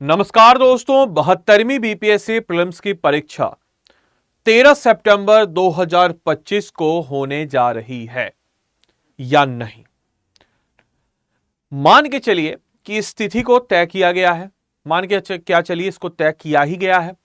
नमस्कार दोस्तों, 72वीं BPSC prelims की परीक्षा 13 सितंबर 2025 को होने जा रही है या नहीं। मान के चलिए कि इस तिथि को तय किया गया है, मान के क्या चलिए इसको तय किया ही गया है,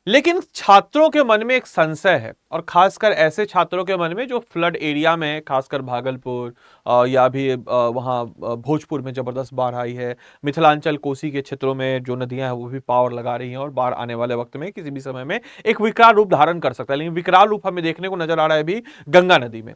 लेकिन छात्रों के मन में एक संशय है और खासकर ऐसे छात्रों के मन में जो फ्लड एरिया में, खासकर भागलपुर या भी वहां भोजपुर में जबरदस्त बाढ़ आई है। मिथिलांचल कोसी के क्षेत्रों में जो नदियां हैं वो भी पावर लगा रही हैं और बाढ़ आने वाले वक्त में किसी भी समय में एक विकराल रूप धारण कर सकता है, लेकिन विकराल रूप हमें देखने को नजर आ रहा है अभी गंगा नदी में।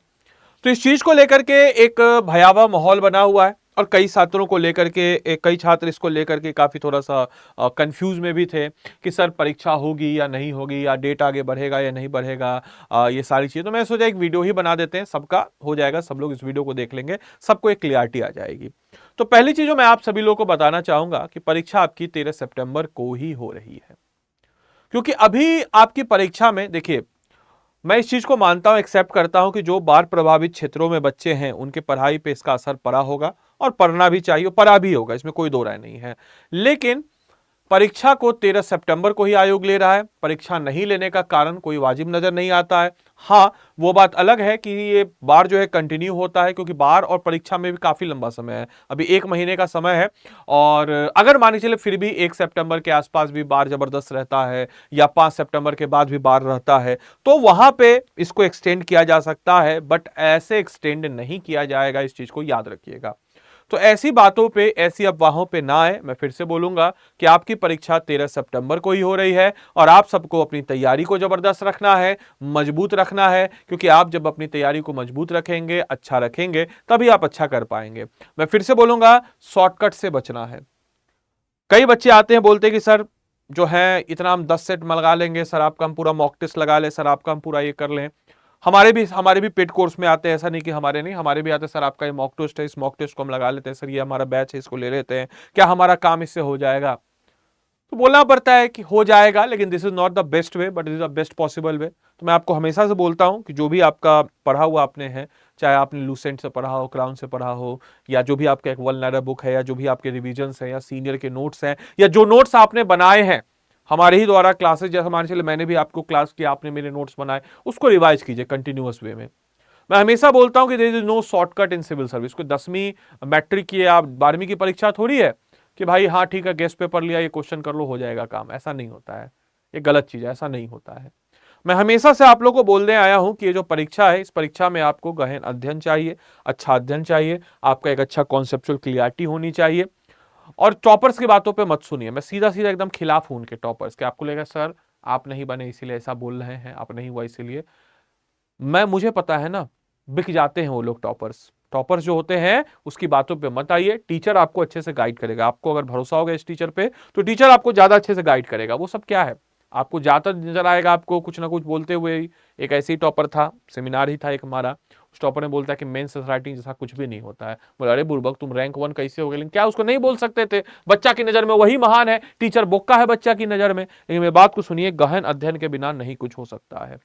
तो इस चीज को लेकर के एक भयावह माहौल बना हुआ है और कई छात्रों को लेकर के, कई छात्र इसको लेकर के काफी थोड़ा सा कंफ्यूज में भी थे कि सर परीक्षा होगी या नहीं होगी, या डेट आगे बढ़ेगा या नहीं बढ़ेगा, ये सारी चीजें। तो मैं सोचा एक वीडियो ही बना देते हैं, सबका हो जाएगा, सब लोग इस वीडियो को देख लेंगे, सबको एक क्लियरिटी आ जाएगी। तो पहली चीज जो मैं आप सभी लोगों को बताना चाहूंगा कि परीक्षा आपकी 13 सितंबर को ही हो रही है, क्योंकि अभी आपकी परीक्षा में देखिए, मैं इस चीज को मानता हूं, एक्सेप्ट करता हूं कि जो बाढ़ प्रभावित क्षेत्रों में बच्चे हैं उनके पढ़ाई पे इसका असर पड़ा होगा और पढ़ना भी चाहिए, पढ़ा भी होगा, इसमें कोई दो राय नहीं है। लेकिन परीक्षा को 13 सितंबर को ही आयोग ले रहा है। परीक्षा नहीं लेने का कारण कोई वाजिब नजर नहीं आता है। हाँ, वो बात अलग है कि ये बार जो है कंटिन्यू होता है, क्योंकि बार और परीक्षा में भी काफी लंबा समय है, अभी 1 महीने का समय है। और अगर मान के चले फिर भी 1 सितंबर के आसपास भी बार जबरदस्त रहता है या 5 सितंबर के बाद भी बार रहता है, तो वहां पे इसको एक्सटेंड किया जा सकता है, बट ऐसे एक्सटेंड नहीं किया जाएगा, इस चीज को याद रखिएगा। तो ऐसी बातों पे, ऐसी अफवाहों पे ना आए। मैं फिर से बोलूंगा कि आपकी परीक्षा 13 सितंबर को ही हो रही है और आप सबको अपनी तैयारी को जबरदस्त रखना है, मजबूत रखना है, क्योंकि आप जब अपनी तैयारी को मजबूत रखेंगे, अच्छा रखेंगे, तभी आप अच्छा कर पाएंगे। मैं फिर से बोलूंगा, शॉर्टकट से बचना है। कई बच्चे आते हैं, बोलते हैं कि सर जो है इतना हम 10 सेट लगा लेंगे, सर आपका हम पूरा मॉक टेस्ट लगा ले, सर आपका हम पूरा ये कर लें। हमारे भी पेड कोर्स में आते हैं, ऐसा नहीं कि हमारे नहीं, हमारे भी आते हैं, सर आपका ये मॉक टेस्ट है, इस मॉक टेस्ट को हम लगा लेते हैं, सर ये हमारा बैच है, इसको ले लेते हैं, क्या हमारा काम इससे हो जाएगा? तो बोलना पड़ता है कि हो जाएगा, लेकिन this is not the best way, but is the best possible way. तो मैं आपको हमेशा से बोलता हूं कि जो भी आपका पढ़ा हुआ आपने है, चाहे आपने लूसेंट से पढ़ा हो, क्राउन से पढ़ा हो, या जो भी आपका एक वल्नरर बुक है, या जो भी आपके रिविजन्स हैं, या सीनियर के नोट्स हैं, या जो नोट्स आपने बनाए हैं हमारे ही द्वारा क्लासेस, जैसे मान चलिए मैंने भी आपको क्लास किया, आपने मेरे नोट्स बनाए, उसको रिवाइज कीजिए कंटिन्यूअस वे में। मैं हमेशा बोलता हूं कि there is no shortcut in civil service. कोई 10वीं मैट्रिक की या 12वीं की परीक्षा थोड़ी है कि भाई हाँ ठीक है, गेस्ट पेपर लिया, ये क्वेश्चन कर लो, हो जाएगा काम। ऐसा नहीं होता है, ये गलत चीज है, ऐसा नहीं होता है। मैं हमेशा से आप लोगों को बोलने आया हूं कि ये जो परीक्षा है, इस परीक्षा में आपको गहन अध्ययन चाहिए, अच्छा अध्ययन चाहिए, आपका एक अच्छा कॉन्सेप्चुअल क्लियरिटी होनी चाहिए। और टॉपर्स की बातों पे मत सुनिए, मैं सीधा सीधा एकदम खिलाफ हूं उनके टॉपर्स के। आपको लगेगा सर आप नहीं बने इसीलिए ऐसा बोल रहे हैं, आप नहीं हुआ इसीलिए। मुझे पता है ना, बिक जाते हैं वो लोग टॉपर्स। टॉपर्स जो होते हैं उसकी बातों पे मत आइए, टीचर आपको अच्छे से गाइड करेगा। आपको अगर भरोसा होगा इस टीचर पे, तो टीचर आपको ज्यादा अच्छे से गाइड करेगा। वो सब क्या है, आपको ज्यादा नजर आएगा आपको कुछ ना कुछ बोलते हुए। एक ऐसे ही टॉपर था, सेमिनार ही था एक हमारा, उस टॉपर ने बोलता है कि मेंस राइटिंग जैसा कुछ भी नहीं होता है। बोले अरे बुर्बक, तुम रैंक 1 कैसे हो गए? लेकिन क्या उसको नहीं बोल सकते थे? बच्चा की नजर में वही महान है, टीचर बोका है बच्चा की नजर में। लेकिन मेरी बात को सुनिए, गहन अध्ययन के बिना नहीं कुछ हो सकता है।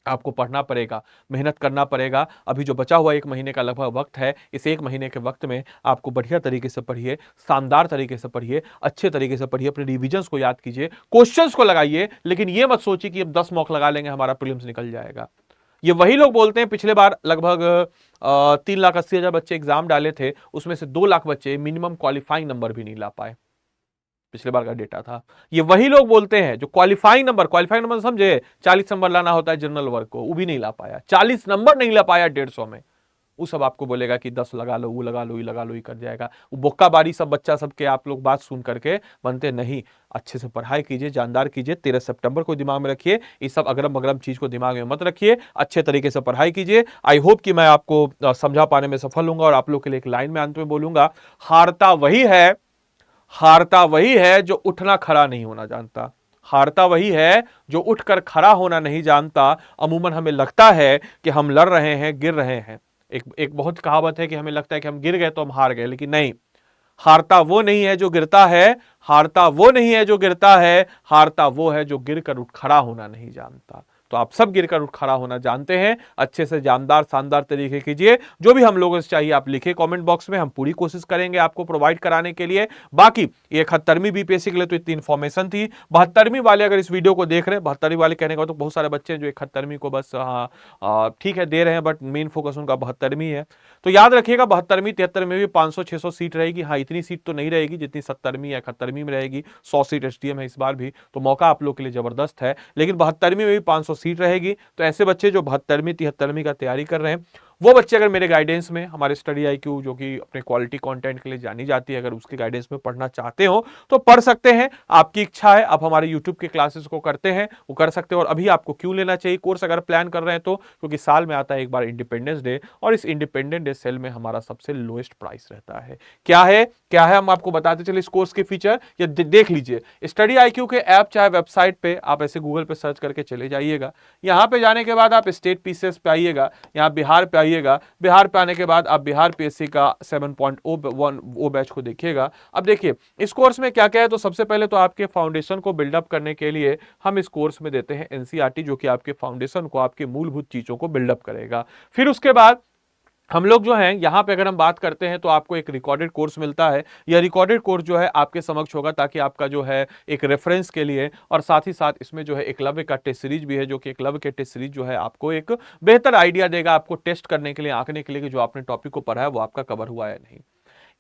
आपको पढ़ना पड़ेगा, मेहनत करना पड़ेगा। अभी जो बचा हुआ 1 महीने का लगभग वक्त है, इस 1 महीने के वक्त में आपको बढ़िया तरीके से पढ़िए, शानदार तरीके से पढ़िए, अच्छे तरीके से पढ़िए, अपने रिविजन्स को याद कीजिए, क्वेश्चंस को लगाइए। लेकिन ये मत सोचिए कि अब 10 मॉक लगा लेंगे हमारा प्रीलिम्स निकल जाएगा। ये वही लोग बोलते हैं, पिछले बार लगभग 3,80,000 बच्चे एग्जाम डाले थे, उसमें से 2 लाख बच्चे मिनिमम क्वालिफाइंग नंबर भी नहीं ला पाए। पिछले बार का डेटा था। ये वही लोग बोलते हैं जो क्वालिफाइंग नंबर समझे, 40 नंबर लाना होता है जनरल वर्ग को, वो भी नहीं ला पाया, 40 नंबर नहीं ला पाया 150 में। वो सब आपको बोलेगा कि 10 लगा लो, वो लगा लो, ये लगा लो, ये कर जाएगा। वो बोक्का बारी सब बच्चा सबके आप लोग बात सुन करके बनते नहीं। अच्छे से पढ़ाई कीजिए, जानदार कीजिए, 13 सितंबर को दिमाग में रखिए, ये सब अगरम बगरम चीज को दिमाग में मत रखिए, अच्छे तरीके से पढ़ाई कीजिए। आई होप कि मैं आपको समझा पाने में सफल होऊंगा। और आप लोग के लिए एक लाइन में अंत में बोलूंगा, हारता वही है, हारता वही है जो उठना खड़ा नहीं होना जानता। हारता वही है जो उठकर खड़ा होना नहीं जानता। अमूमन हमें लगता है कि हम लड़ रहे हैं, गिर रहे हैं। एक बहुत कहावत है कि हमें लगता है कि हम गिर गए तो हम हार गए, लेकिन नहीं। हारता वो नहीं है जो गिरता है, हारता वो नहीं है जो गिरता है, हारता वो है जो गिरकर उठ खड़ा होना नहीं जानता। तो आप सब गिरकर उठ खड़ा होना जानते हैं। अच्छे से जानदार शानदार तरीके कीजिए, जो भी हम लोगों से चाहिए आप लिखे कमेंट बॉक्स में, हम पूरी कोशिश करेंगे आपको प्रोवाइड कराने के लिए। बाकी 71वीं बीपीएससी के लिए तो इतनी इन्फॉर्मेशन थी। 72वीं वाले अगर इस वीडियो को देख रहे हैं, 72वीं वाले कहने का तो बहुत सारे बच्चे हैं जो 71वीं को बस ठीक है दे रहे हैं, बट मेन फोकस उनका 72वीं है। तो याद रखिएगा 72वीं 73वीं में भी 500-600 सीट रहेगी। हाँ, इतनी सीट तो नहीं रहेगी जितनी 70वीं या 71वीं में रहेगी। 100 सीट एसडीएम है इस बार भी, तो मौका आप लोग के लिए जबरदस्त है। लेकिन 72वीं में भी 500 सीट रहेगी। तो ऐसे बच्चे जो 72वीं 73वीं का तैयारी कर रहे हैं, वो बच्चे अगर मेरे गाइडेंस में, हमारे स्टडी आईक्यू जो कि अपने क्वालिटी कंटेंट के लिए जानी जाती है, अगर उसके गाइडेंस में पढ़ना चाहते हो तो पढ़ सकते हैं। आपकी इच्छा है, आप हमारे यूट्यूब के क्लासेस को करते हैं, वो कर सकते हो। और अभी आपको क्यों लेना चाहिए कोर्स अगर प्लान कर रहे हैं तो, क्योंकि साल में आता है एक बार इंडिपेंडेंस डे, और इस इंडिपेंडेंस डे सेल में हमारा सबसे लोएस्ट प्राइस रहता है। क्या है हम आपको बताते चले इस कोर्स के फीचर, या देख लीजिए स्टडी आईक्यू के ऐप चाहे वेबसाइट पे आप ऐसे गूगल पे सर्च करके चले जाइएगा। यहां पे जाने के बाद आप स्टेट पीसीएस पे आइएगा, यहां बिहार पे आइएगा। बिहार पे आने के बाद आप बिहार पीएससी का 7.1 वो बैच को देखिएगा। अब देखिए इस कोर्स में क्या क्या है, तो सबसे पहले तो आपके फाउंडेशन को बिल्डअप करने के लिए हम इस कोर्स में देते हैं एनसीईआरटी, जो कि आपके फाउंडेशन को, आपके मूलभूत चीजों को बिल्डअप करेगा। फिर उसके बाद हम लोग जो हैं यहाँ पे अगर हम बात करते हैं तो आपको एक रिकॉर्डेड कोर्स मिलता है। यह रिकॉर्डेड कोर्स जो है आपके समक्ष होगा, ताकि आपका जो है एक रेफरेंस के लिए, और साथ ही साथ इसमें जो है एकलव्य का टेस्ट सीरीज भी है, जो कि एकलव्य के टेस्ट सीरीज जो है आपको एक बेहतर आइडिया देगा, आपको टेस्ट करने के लिए, आंकने के लिए कि जो आपने टॉपिक को पढ़ा है वो आपका कवर हुआ है नहीं।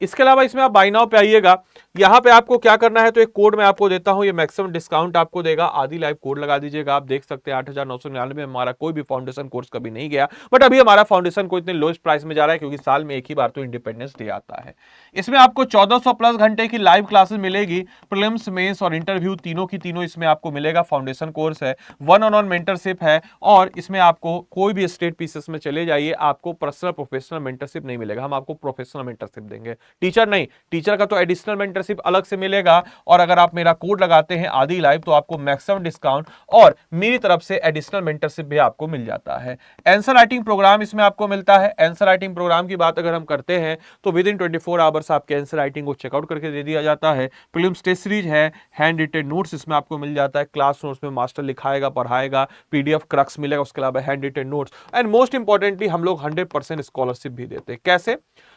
इसके अलावा इसमें आप बाय नाउ पे आइएगा। यहां पे आपको क्या करना है, तो एक कोड मैं आपको देता हूं, ये मैक्सिमम डिस्काउंट आपको देगा। आदि लाइव कोड लगा दीजिएगा। आप देख सकते हैं 8,999 में हमारा कोई भी फाउंडेशन कोर्स कभी नहीं गया, बट अभी हमारा फाउंडेशन को इतने लोएस्ट प्राइस में जा रहा है, क्योंकि साल में एक ही बार तो इंडिपेंडेंस डे आता है। इसमें आपको 1400 प्लस घंटे की लाइव क्लासेस मिलेगी। प्रीलिम्स, मेंस और इंटरव्यू तीनों की तीनों इसमें आपको मिलेगा। फाउंडेशन कोर्स है, 1-on-1 मेंटरशिप है, और इसमें आपको कोई भी स्टेट पीसीएस में चले जाइए, आपको पर्सनल प्रोफेशनल मेंटरशिप नहीं मिलेगा, हम आपको प्रोफेशनल मेंटरशिप देंगे, टीचर नहीं। टीचर का तो एडिशनल मेंटरशिप अलग से मिलेगा, और अगर आप मेरा कोड लगाते हैं आदि लाइव तो आपको मैक्सिमम डिस्काउंट और मेरी तरफ से एडिशनल मेंटरशिप भी आपको मिल जाता है। आंसर राइटिंग प्रोग्राम इसमें आपको मिलता है। आंसर राइटिंग प्रोग्राम की बात अगर हम करते हैं तो विद इन 24 आवर्स आपके आंसर राइटिंग को चेकआउट करके दे दिया जाता है। प्रीलिम्स टेस्ट सीरीज है, हैंड रिटेन नोट्स इसमें आपको मिल जाता है, क्लास नोट्स में मास्टर लिखाएगा पढ़ाएगा, पीडीएफ क्रक्स मिलेगा, उसके अलावा hand retain notes, and most importantly हम लोग 100% स्कॉलरशिप भी देते हैं। कैसे,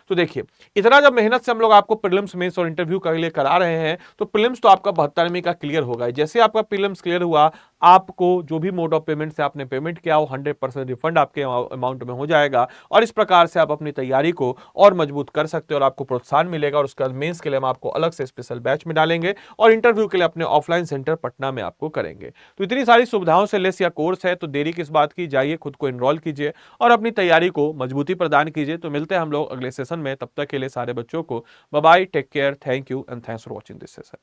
तो देखिए इतना जब मेहनत से हम लोग आपको प्रीलिम्स, मेंस और इंटरव्यू के लिए करा रहे हैं, तो प्रीलिम्स तो आपका 72वीं का क्लियर होगा। जैसे आपका प्रीलिम्स क्लियर हुआ, आपको जो भी मोड ऑफ पेमेंट से आपने पेमेंट किया वो 100% रिफंड आपके अमाउंट में हो जाएगा, और इस प्रकार से आप अपनी तैयारी को और मजबूत कर सकते हो, और आपको प्रोत्साहन मिलेगा। और उसके बाद मेंस के लिए हम आपको अलग से स्पेशल बैच में डालेंगे, और इंटरव्यू के लिए अपने ऑफलाइन सेंटर पटना में आपको करेंगे। तो इतनी सारी सुविधाओं से लेस यह कोर्स है, तो देरी किस बात की, जाइए खुद को इनरोल कीजिए और अपनी तैयारी को मजबूती प्रदान कीजिए। तो मिलते हैं हम लोग अगले सेशन में, तब तक के लिए सारे बच्चों को bye bye, take care, thank you and thanks for watching this session.